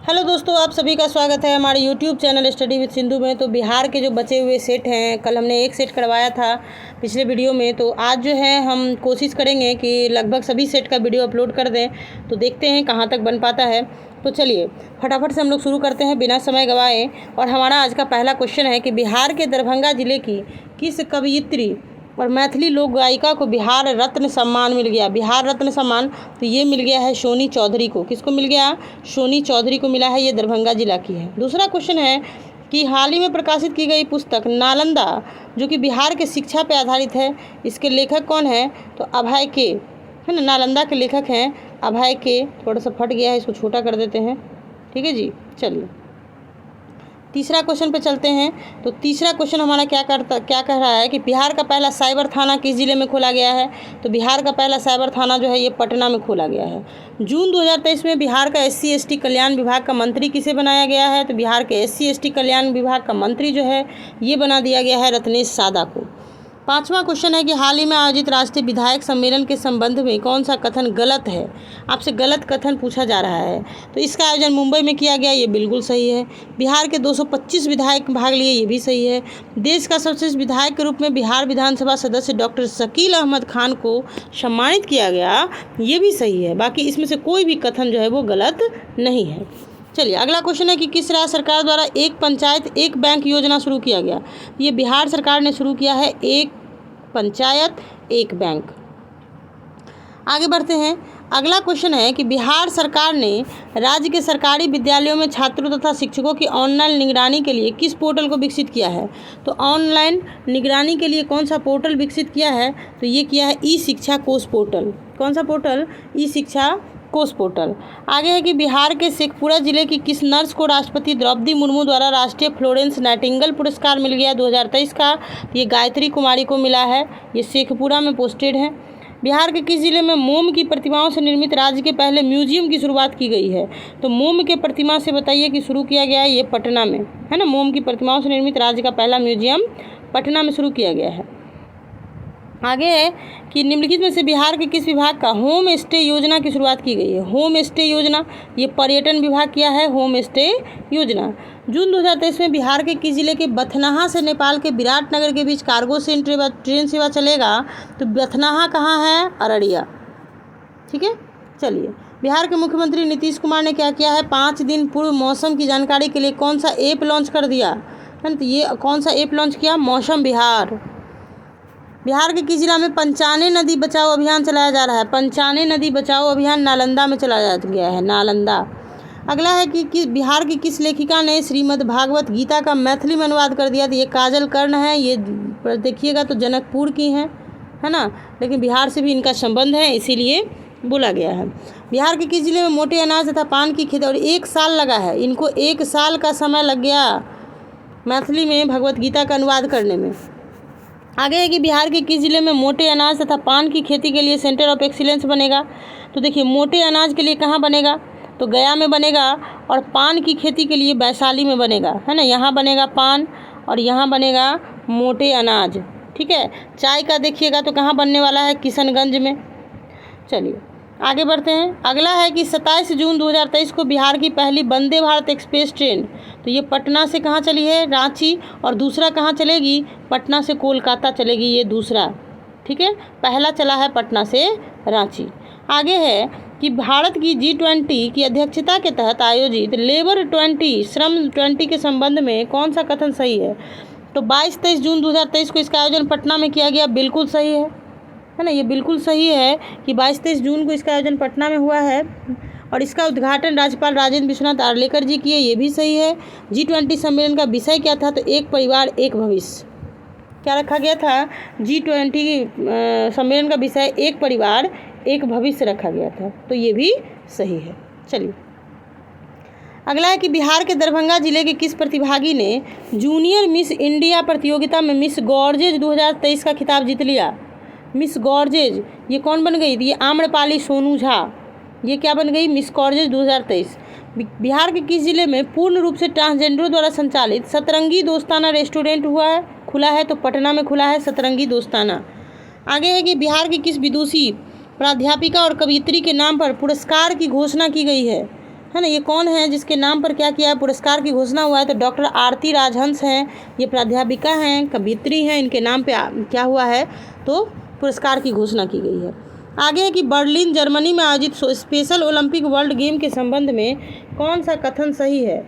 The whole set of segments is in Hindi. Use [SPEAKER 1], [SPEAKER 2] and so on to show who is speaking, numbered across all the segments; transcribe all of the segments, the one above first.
[SPEAKER 1] हेलो दोस्तों, आप सभी का स्वागत है हमारे YouTube channel study with Sindhu में। तो बिहार के जो बचे हुए सेट हैं, कल हमने एक सेट करवाया था पिछले वीडियो में, तो आज जो है हम कोशिश करेंगे कि लगभग सभी सेट का वीडियो अपलोड कर दें। तो देखते हैं कहाँ तक बन पाता है। तो चलिए फटाफट से हम लोग शुरू करते हैं बिना समय गंवाए। और हमारा आज का पहला क्वेश्चन है कि बिहार के दरभंगा जिले की किस कवयित्री और मैथिली लोक गायिका को बिहार रत्न सम्मान मिल गया। बिहार रत्न सम्मान तो ये मिल गया है सोनी चौधरी को। किसको मिल गया? सोनी चौधरी को मिला है। ये दरभंगा जिला की है। दूसरा क्वेश्चन है कि हाल ही में प्रकाशित की गई पुस्तक नालंदा जो कि बिहार के शिक्षा पर आधारित है, इसके लेखक कौन है? तो अभय के, है ना। नालंदा के लेखक हैं अभय के। थोड़ा सा फट गया है, इसको छोटा कर देते हैं। ठीक है जी। चलिए तीसरा क्वेश्चन पे चलते हैं। तो तीसरा क्वेश्चन हमारा क्या कह रहा है कि बिहार का पहला साइबर थाना किस जिले में खोला गया है? तो बिहार का पहला साइबर थाना जो है ये पटना में खोला गया है। जून 2023 में बिहार का SC/ST कल्याण विभाग का मंत्री किसे बनाया गया है? तो बिहार के SC/ST कल्याण विभाग का मंत्री जो है ये बना दिया गया है रत्नेश सादा को। पांचवा क्वेश्चन है कि हाल ही में आयोजित राष्ट्रीय विधायक सम्मेलन के संबंध में कौन सा कथन गलत है? आपसे गलत कथन पूछा जा रहा है। तो इसका आयोजन मुंबई में किया गया, ये बिल्कुल सही है। बिहार के 225 विधायक भाग लिए, ये भी सही है। देश का सर्वश्रेष्ठ विधायक के रूप में बिहार विधानसभा सदस्य डॉक्टर शकील अहमद खान को सम्मानित किया गया, ये भी सही है। बाकी इसमें से कोई भी कथन जो है वो गलत नहीं है। चलिए अगला क्वेश्चन है कि किस राज्य सरकार द्वारा एक पंचायत एक बैंक योजना शुरू किया गया? ये बिहार सरकार ने शुरू किया है, एक पंचायत एक बैंक। आगे बढ़ते हैं। अगला क्वेश्चन है कि बिहार सरकार ने राज्य के सरकारी विद्यालयों में छात्रों तथा शिक्षकों की ऑनलाइन निगरानी के लिए किस पोर्टल को विकसित किया है? तो ऑनलाइन निगरानी के लिए कौन सा पोर्टल विकसित किया है? तो ये किया है ई-शिक्षा कोष पोर्टल। कौन सा पोर्टल? ई-शिक्षा कोष पोर्टल। आगे है कि बिहार के शेखपुरा जिले की किस नर्स को राष्ट्रपति द्रौपदी मुर्मू द्वारा राष्ट्रीय फ्लोरेंस नाइटिंगेल पुरस्कार मिल गया 2023 का? ये गायत्री कुमारी को मिला है। ये शेखपुरा में पोस्टेड है। बिहार के किस जिले में मोम की प्रतिमाओं से निर्मित राज्य के पहले म्यूजियम की शुरुआत की गई है? तो मोम के प्रतिमा से बताइए कि शुरू किया गया है, ये पटना में, है ना। मोम की प्रतिमाओं से निर्मित राज्य का पहला म्यूजियम पटना में शुरू किया गया है। आगे है कि निम्नलिखित में से बिहार के किस विभाग का होम स्टे योजना की शुरुआत की गई है? होम स्टे योजना ये पर्यटन विभाग किया है, होम स्टे योजना। जून 2023 में बिहार के किस जिले के बथनाहा से नेपाल के विराटनगर के बीच कार्गो से ट्रेन सेवा चलेगा? तो बथनाहा कहाँ है? अररिया। ठीक है। चलिए बिहार के मुख्यमंत्री नीतीश कुमार ने क्या किया है? 5 दिन पूर्व मौसम की जानकारी के लिए कौन सा ऐप लॉन्च कर दिया है? तो ये कौन सा ऐप लॉन्च किया? मौसम बिहार। बिहार के किस जिला में पंचाने नदी बचाओ अभियान चलाया जा रहा है? पंचाने नदी बचाओ अभियान नालंदा में चलाया गया है, नालंदा। अगला है कि बिहार की किस लेखिका ने श्रीमद् भागवत गीता का मैथिली में अनुवाद कर दिया? तो ये काजल कर्ण है। ये देखिएगा तो जनकपुर की हैं, है ना, लेकिन बिहार से भी इनका संबंध है, इसीलिए बोला गया है। बिहार के किस जिले में मोटे अनाज तथा पान की खेती, और 1 साल लगा है इनको, 1 साल का समय लग गया मैथिली में भगवत गीता का अनुवाद करने में। आगे है कि बिहार के किस जिले में मोटे अनाज तथा पान की खेती के लिए सेंटर ऑफ एक्सीलेंस बनेगा? तो देखिए मोटे अनाज के लिए कहाँ बनेगा? तो गया में बनेगा। और पान की खेती के लिए वैशाली में बनेगा, है ना। यहाँ बनेगा पान और यहाँ बनेगा मोटे अनाज। ठीक है। चाय का देखिएगा तो कहाँ बनने वाला है? किशनगंज में। चलिए आगे बढ़ते हैं। अगला है कि 27 जून 2023 को बिहार की पहली वंदे भारत एक्सप्रेस ट्रेन, तो ये पटना से कहाँ चली है? रांची। और दूसरा कहाँ चलेगी? पटना से कोलकाता चलेगी, ये दूसरा। ठीक है। पहला चला है पटना से रांची। आगे है कि भारत की G20 की अध्यक्षता के तहत आयोजित लेबर 20 श्रम 20 के संबंध में कौन सा कथन सही है? तो 22-23 जून 2023 को इसका आयोजन पटना में किया गया, बिल्कुल सही है ना। ये बिल्कुल सही है कि 22-23 जून को इसका आयोजन पटना में हुआ है। और इसका उद्घाटन राज्यपाल राजेंद्र विश्वनाथ आर्लेकर जी किए, ये भी सही है। G20 सम्मेलन का विषय क्या था? तो एक परिवार एक भविष्य। क्या रखा गया था? G20 सम्मेलन का विषय एक परिवार एक भविष्य रखा गया था, तो ये भी सही है। चलिए अगला है कि बिहार के दरभंगा जिले के किस प्रतिभागी ने जूनियर मिस इंडिया प्रतियोगिता में मिस गॉर्जेज 2023 का खिताब जीत लिया? मिस गॉर्जेज ये कौन बन गई? ये आम्रपाली सोनू झा, ये क्या बन गई? Miss gorges 2023। बिहार के किस जिले में पूर्ण रूप से ट्रांसजेंडरों द्वारा संचालित सतरंगी दोस्ताना रेस्टोरेंट खुला है? तो पटना में खुला है सतरंगी दोस्ताना। आगे है कि बिहार की किस विदुषी प्राध्यापिका और कवयित्री के नाम पर पुरस्कार की घोषणा की गई है? है ना। ये कौन है जिसके नाम पर क्या किया है, पुरस्कार की घोषणा हुआ है? तो डॉक्टर आरती राजहंस हैं, ये प्राध्यापिका हैं, कवियत्री हैं, इनके नाम पे क्या हुआ है, तो पुरस्कार की घोषणा की गई है। आगे है कि बर्लिन जर्मनी में आयोजित स्पेशल ओलंपिक वर्ल्ड गेम के संबंध में कौन सा कथन सही है?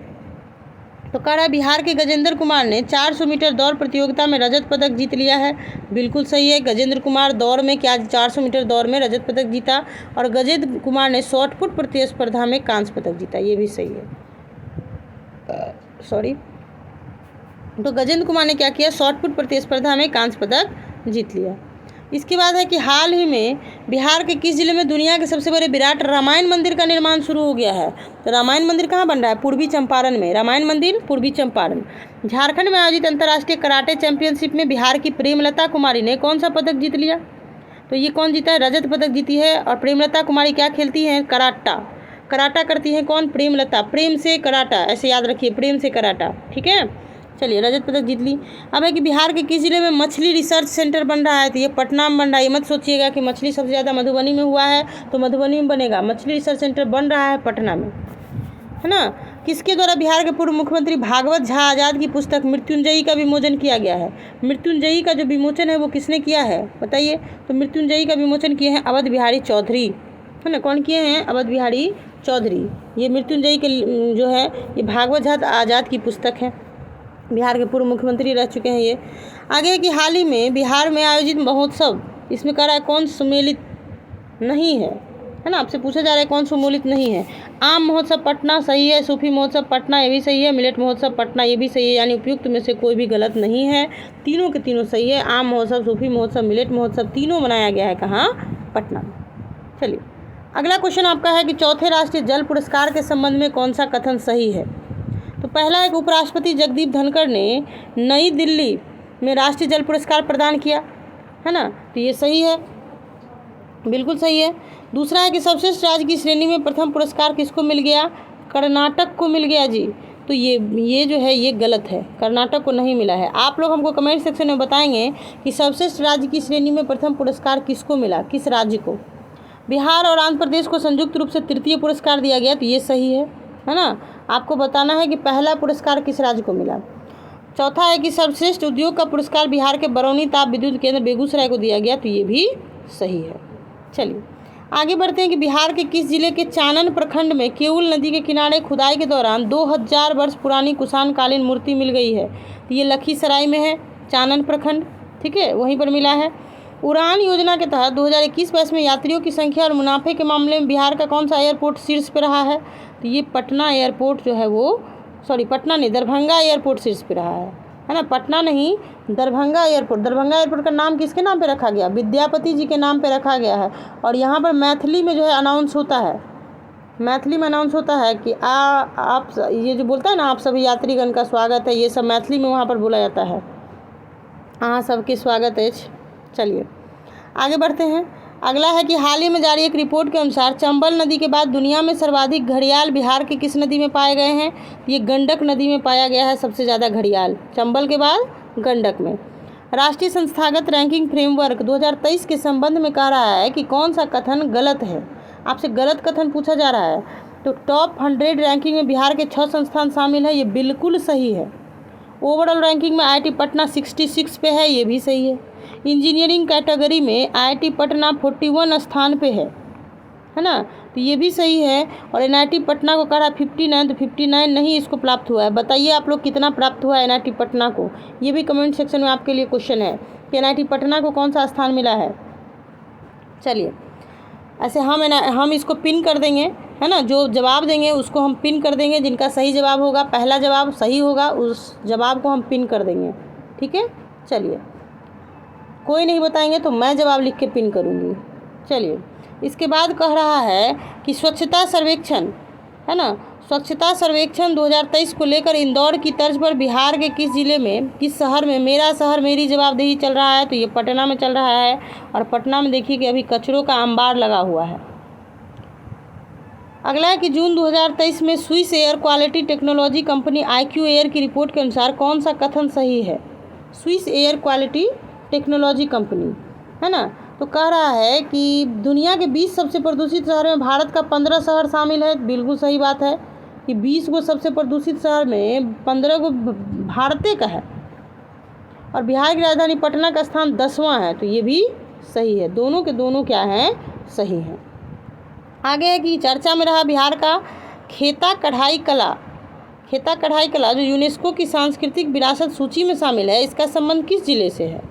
[SPEAKER 1] तो कह रहा है बिहार के गजेंद्र कुमार ने 400 मीटर दौड़ प्रतियोगिता में रजत पदक जीत लिया है। बिल्कुल सही है, गजेंद्र कुमार दौड़ में क्या 400 मीटर दौड़ में रजत पदक जीता, और गजेंद्र कुमार ने शॉट पुट प्रतिस्पर्धा में कांस्य पदक जीता, ये भी सही है। तो गजेंद्र कुमार ने क्या किया, शॉट पुट प्रतिस्पर्धा में कांस्य पदक जीत लिया। इसके बाद है कि हाल ही में बिहार के किस जिले में दुनिया के सबसे बड़े विराट रामायण मंदिर का निर्माण शुरू हो गया है? तो रामायण मंदिर कहाँ बन रहा है? पूर्वी चंपारण में, रामायण मंदिर पूर्वी चंपारण। झारखंड में आयोजित अंतर्राष्ट्रीय कराटे चैंपियनशिप में बिहार की प्रेमलता कुमारी ने कौन सा पदक जीत लिया? तो ये कौन जीता है? रजत पदक जीती है। और प्रेमलता कुमारी क्या खेलती हैं? कराटा। कराटा करती हैं कौन? प्रेमलता। प्रेम से कराटा, ऐसे याद रखिए, प्रेम से कराटा, ठीक है। चलिए, रजत पदक जीत ली। अब है कि बिहार के किस जिले में मछली रिसर्च सेंटर बन रहा है? तो ये पटना में बन रहा है। ये मत सोचिएगा कि मछली सबसे ज़्यादा मधुबनी में हुआ है तो मधुबनी में बनेगा। मछली रिसर्च सेंटर बन रहा है पटना में, है ना। किसके द्वारा बिहार के पूर्व मुख्यमंत्री भागवत झा आज़ाद की पुस्तक मृत्युंजयी का विमोचन किया गया है? मृत्युंजयी का जो विमोचन है वो किसने किया है बताइए? तो मृत्युंजयी का विमोचन किए हैं अवध बिहारी चौधरी, है ना। कौन किए हैं? अवध बिहारी चौधरी। ये मृत्युंजयी के जो है ये भागवत झा आज़ाद की पुस्तक है। बिहार के पूर्व मुख्यमंत्री रह चुके हैं ये। आगे है कि हाल ही में बिहार में आयोजित महोत्सव, इसमें कह रहा है कौन सम्मिलित नहीं है, है ना। आपसे पूछा जा रहा है कौन सम्मिलित नहीं है? आम महोत्सव पटना सही है, सूफी महोत्सव पटना ये भी सही है, मिलेट महोत्सव पटना ये भी सही है, यानी उपयुक्त में से कोई भी गलत नहीं है, तीनों के तीनों सही है। आम महोत्सव, सूफी महोत्सव, मिलेट महोत्सव तीनों मनाया गया है कहाँ? पटना में। चलिए, अगला क्वेश्चन आपका है कि चौथे राष्ट्रीय जल पुरस्कार के संबंध में कौन सा कथन सही है? तो पहला एक उपराष्ट्रपति जगदीप धनखड़ ने नई दिल्ली में राष्ट्रीय जल पुरस्कार प्रदान किया, है ना। तो ये सही है, बिल्कुल सही है। दूसरा है कि सर्वश्रेष्ठ राज्य की श्रेणी में प्रथम पुरस्कार किसको मिल गया? कर्नाटक को मिल गया जी। तो ये जो है ये गलत है, कर्नाटक को नहीं मिला है। आप लोग हमको कमेंट सेक्शन में बताएंगे कि सर्वश्रेष्ठ राज्य की श्रेणी में प्रथम पुरस्कार किसको मिला, किस राज्य को? बिहार और आंध्र प्रदेश को संयुक्त रूप से तृतीय पुरस्कार दिया गया, तो ये सही है ना। आपको बताना है कि पहला पुरस्कार किस राज्य को मिला। चौथा है कि सर्वश्रेष्ठ उद्योग का पुरस्कार बिहार के बरौनी ताप विद्युत केंद्र बेगूसराय को दिया गया, तो ये भी सही है। चलिए आगे बढ़ते हैं कि बिहार के किस जिले के चानन प्रखंड में केउल नदी के किनारे खुदाई के दौरान 2000 वर्ष पुरानी कुषाण कालीन मूर्ति मिल गई है? तो ये लखीसराय में है, चानन प्रखंड, ठीक है, वहीं पर मिला है। उड़ान योजना के तहत 2021-22 में यात्रियों की संख्या और मुनाफे के मामले में बिहार का कौन सा एयरपोर्ट शीर्ष पर रहा है? तो ये पटना एयरपोर्ट जो है वो, सॉरी पटना नहीं, दरभंगा एयरपोर्ट शीर्ष पे रहा है ना। पटना नहीं, दरभंगा एयरपोर्ट। दरभंगा एयरपोर्ट का नाम किसके नाम पे रखा गया? विद्यापति जी के नाम पे रखा गया है। और यहाँ पर मैथिली में जो है अनाउंस होता है, मैथिली में अनाउंस होता है कि आप ये जो बोलता है ना, आप सभी यात्रीगण का स्वागत है, ये सब मैथिली में वहाँ पर बोला जाता है। हाँ, सबके स्वागत है। चलिए आगे बढ़ते हैं। अगला है कि हाल ही में जारी एक रिपोर्ट के अनुसार चंबल नदी के बाद दुनिया में सर्वाधिक घड़ियाल बिहार के किस नदी में पाए गए हैं? ये गंडक नदी में पाया गया है सबसे ज़्यादा घड़ियाल, चंबल के बाद गंडक में। राष्ट्रीय संस्थागत रैंकिंग फ्रेमवर्क 2023 के संबंध में कह रहा है कि कौन सा कथन गलत है? आपसे गलत कथन पूछा जा रहा है। तो टॉप 100 रैंकिंग में बिहार के 6 संस्थान शामिल है, ये बिल्कुल सही है। ओवरऑल रैंकिंग में IIT पटना 66 पे है, ये भी सही है। इंजीनियरिंग कैटेगरी में IIT पटना 41 स्थान पे है ना, तो ये भी सही है। और NIT पटना को कहा 59, तो 59 नहीं इसको प्राप्त हुआ है। बताइए आप लोग कितना प्राप्त हुआ है NIT पटना को? ये भी कमेंट सेक्शन में आपके लिए क्वेश्चन है कि NIT पटना को कौन सा स्थान मिला है। चलिए ऐसे हम इसको पिन कर देंगे, है ना। जो जवाब देंगे उसको हम पिन कर देंगे, जिनका सही जवाब होगा, पहला जवाब सही होगा, उस जवाब को हम पिन कर देंगे, ठीक है। चलिए कोई नहीं बताएंगे तो मैं जवाब लिख के पिन करूँगी। चलिए इसके बाद कह रहा है कि स्वच्छता सर्वेक्षण, है ना, स्वच्छता सर्वेक्षण 2023 को लेकर इंदौर की तर्ज पर बिहार के किस जिले में, किस शहर में मेरा शहर मेरी जवाबदेही चल रहा है? तो ये पटना में चल रहा है। और पटना में देखिए कि अभी कचरों का अंबार लगा हुआ है। अगला है कि जून 2023 में Swiss air quality technology company IQ air की रिपोर्ट के अनुसार कौन सा कथन सही है? Swiss air quality technology company, है ना, तो कह रहा है कि दुनिया के 20 सबसे प्रदूषित शहर में भारत का 15 शहर शामिल है। बिल्कुल सही बात है कि 20 गो सबसे प्रदूषित शहर में 15 गो भारत का है और बिहार की राजधानी पटना का स्थान 10वां है। तो ये भी सही है, दोनों के दोनों क्या हैं, सही हैं। आगे है कि चर्चा में रहा बिहार का खेता कढ़ाई कला। खेता कढ़ाई कला जो यूनेस्को की सांस्कृतिक विरासत सूची में शामिल है, इसका संबंध किस जिले से है?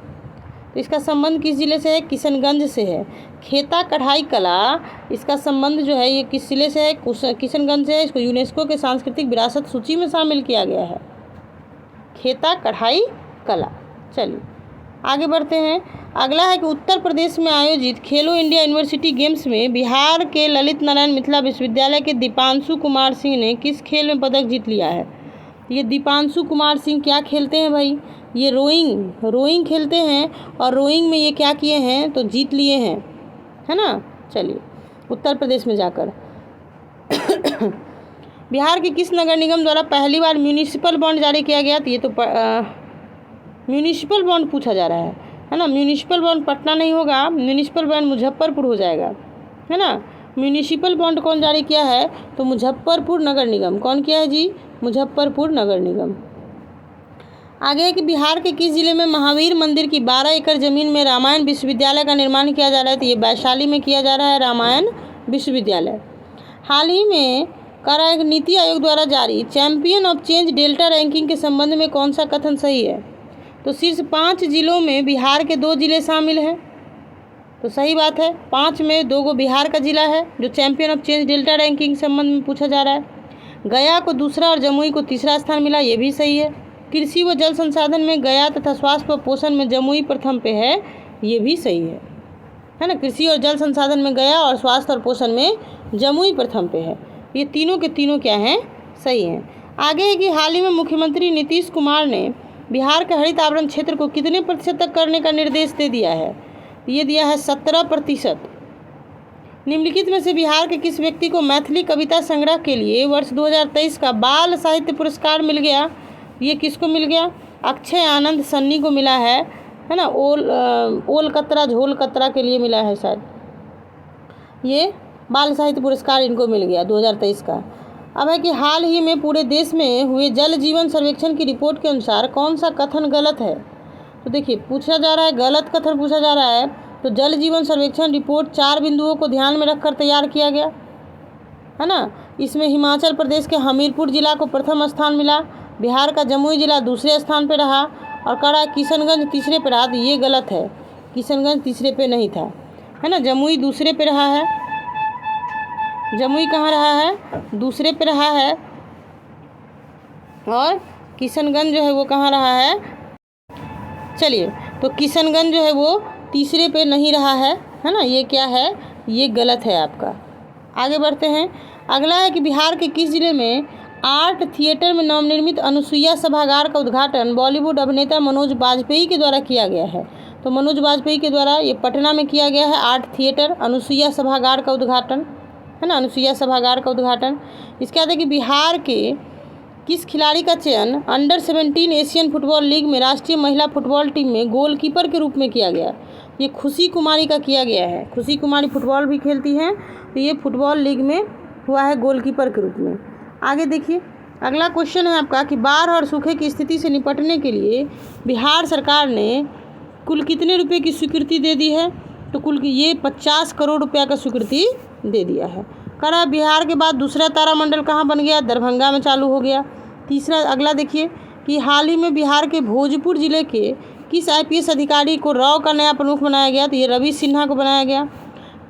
[SPEAKER 1] तो इसका संबंध किस जिले से है? किशनगंज से है। खेता कढ़ाई कला इसका संबंध जो है ये किस जिले से है? किशनगंज से है। इसको यूनेस्को के सांस्कृतिक विरासत सूची में शामिल किया गया है, खेता कढ़ाई कला। चलिए आगे बढ़ते हैं। अगला है कि उत्तर प्रदेश में आयोजित खेलो इंडिया यूनिवर्सिटी गेम्स में बिहार के ललित नारायण मिथिला विश्वविद्यालय के दीपांशु कुमार सिंह ने किस खेल में पदक जीत लिया है? ये दीपांशु कुमार सिंह क्या खेलते हैं भाई? ये रोइंग खेलते हैं और रोइंग में ये क्या किए हैं, तो जीत लिए हैं, है ना। चलिए उत्तर प्रदेश में जाकर बिहार के किस नगर निगम द्वारा पहली बार म्यूनिसिपल बॉन्ड जारी किया गया? तो ये तो म्यूनिसिपल बॉन्ड पूछा जा रहा है ना। म्यूनिसिपल बॉन्ड पटना नहीं होगा, म्यूनिसिपल बॉन्ड मुजफ्फरपुर हो जाएगा, है ना। म्यूनिसिपल बॉन्ड कौन जारी किया है? तो मुजफ्फरपुर नगर निगम। कौन किया है जी? मुजफ्फरपुर नगर निगम। आगे है कि बिहार के किस जिले में महावीर मंदिर की 12 एकड़ जमीन में रामायण विश्वविद्यालय का निर्माण किया जा रहा है? तो ये वैशाली में किया जा रहा है रामायण विश्वविद्यालय। हाल ही में करा एक नीति आयोग द्वारा जारी champion of change delta ranking के संबंध में कौन सा कथन सही है? तो शीर्ष 5 जिलों में बिहार के 2 जिले शामिल हैं। तो सही बात है, 5 में 2 गो बिहार का जिला है जो champion of change delta ranking संबंध में पूछा जा रहा है। गया को दूसरा और जमुई को तीसरा स्थान मिला, ये भी सही है। कृषि व जल संसाधन में गया तथा स्वास्थ्य व पोषण में जमुई प्रथम पे है, ये भी सही है ना। कृषि और जल संसाधन में गया और स्वास्थ्य और पोषण में जमुई प्रथम पे है। ये तीनों के तीनों क्या हैं? सही हैं। आगे है कि हाल ही में मुख्यमंत्री नीतीश कुमार ने बिहार के हरित आवरण क्षेत्र को कितने प्रतिशत तक करने का निर्देश दे दिया है? ये दिया है 17%। निम्नलिखित में से बिहार के किस व्यक्ति को मैथिली कविता संग्रह के लिए वर्ष 2023 का बाल साहित्य पुरस्कार मिल गया? ये किसको मिल गया? अक्षय आनंद सन्नी को मिला है ना। ओल कतरा झोल कतरा के लिए मिला है शायद, ये बाल साहित्य पुरस्कार इनको मिल गया 2023 का। अब है कि हाल ही में पूरे देश में हुए जल जीवन सर्वेक्षण की रिपोर्ट के अनुसार कौन सा कथन गलत है? तो देखिए पूछा जा रहा है, गलत कथन पूछा जा रहा है। तो जल जीवन सर्वेक्षण रिपोर्ट 4 बिंदुओं को ध्यान में रखकर तैयार किया गया, है ना। इसमें हिमाचल प्रदेश के हमीरपुर जिला को प्रथम स्थान मिला, बिहार का जमुई जिला दूसरे स्थान पर रहा और कड़ा किशनगंज तीसरे पर रहा। तो ये गलत है, किशनगंज तीसरे पे नहीं था, है ना। जमुई दूसरे पे रहा है, जमुई कहाँ रहा है? दूसरे पे रहा है। और किशनगंज जो है वो कहाँ रहा है? चलिए तो किशनगंज जो है वो तीसरे पे नहीं रहा है ना। ये क्या है? ये गलत है आपका। आगे बढ़ते हैं। अगला है कि बिहार के किस जिले में आर्ट थिएटर में नवनिर्मित अनुसुईया सभागार का उद्घाटन बॉलीवुड अभिनेता मनोज बाजपेयी के द्वारा किया गया है? तो मनोज बाजपेयी के द्वारा ये पटना में किया गया है आर्ट थिएटर अनुसुईया सभागार का उद्घाटन, है ना। अनुसुईया सभागार का उद्घाटन। इसके बाद है कि बिहार के किस खिलाड़ी का चयन अंडर 17 एशियन फुटबॉल लीग में राष्ट्रीय महिला फुटबॉल टीम में गोलकीपर के रूप में किया गया? ये खुशी कुमारी का किया गया है। खुशी कुमारी फुटबॉल भी खेलती हैं, तो ये फुटबॉल लीग में हुआ है गोलकीपर के रूप में। आगे देखिए अगला क्वेश्चन है आपका कि बाढ़ और सूखे की स्थिति से निपटने के लिए बिहार सरकार ने कुल कितने रुपए की स्वीकृति दे दी है? तो कुल ये 50 करोड़ रुपया का स्वीकृति दे दिया है। करा बिहार के बाद दूसरा तारामंडल कहाँ बन गया? दरभंगा में चालू हो गया। तीसरा अगला देखिए कि हाल ही में बिहार के भोजपुर जिले के किस IPS अधिकारी को रॉ का नया प्रमुख बनाया गया? तो ये रवि सिन्हा को बनाया गया।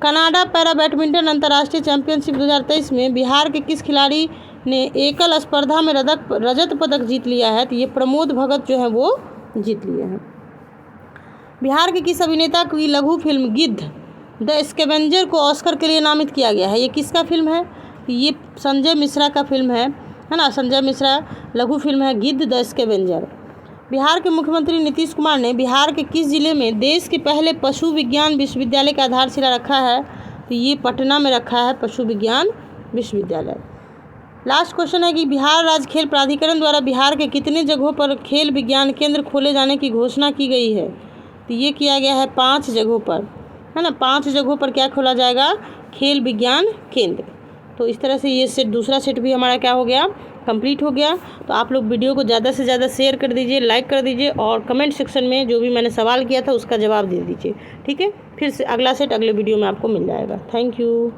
[SPEAKER 1] कनाडा पैरा बैडमिंटन अंतर्राष्ट्रीय चैंपियनशिप 2023 में बिहार के किस खिलाड़ी ने एकल स्पर्धा में रजत पदक जीत लिया है? तो ये प्रमोद भगत जो है वो जीत लिए हैं। बिहार के किस अभिनेता की लघु फिल्म गिद्ध द स्कैवेंजर को ऑस्कर के लिए नामित किया गया है? ये किसका फिल्म है? ये संजय मिश्रा का फिल्म है ना। संजय मिश्रा लघु फिल्म है गिद्ध द स्कैवेंजर। बिहार के मुख्यमंत्री नीतीश कुमार ने बिहार के किस जिले में देश के पहले पशु विज्ञान विश्वविद्यालय का आधारशिला रखा है? तो ये पटना में रखा है पशु विज्ञान विश्वविद्यालय। लास्ट क्वेश्चन है कि बिहार राज्य खेल प्राधिकरण द्वारा बिहार के कितने जगहों पर खेल विज्ञान केंद्र खोले जाने की घोषणा की गई है? तो ये किया गया है 5 जगहों पर। है ना। 5 जगहों पर क्या खोला जाएगा, खेल विज्ञान केंद्र। तो इस तरह से ये सेट, दूसरा सेट भी हमारा क्या हो गया, कंप्लीट हो गया। तो आप लोग वीडियो को ज़्यादा से ज़्यादा शेयर कर दीजिए, लाइक कर दीजिए और कमेंट सेक्शन में जो भी मैंने सवाल किया था उसका जवाब दे दीजिए। ठीक है, फिर से अगला सेट अगले वीडियो में आपको मिल जाएगा। Thank you.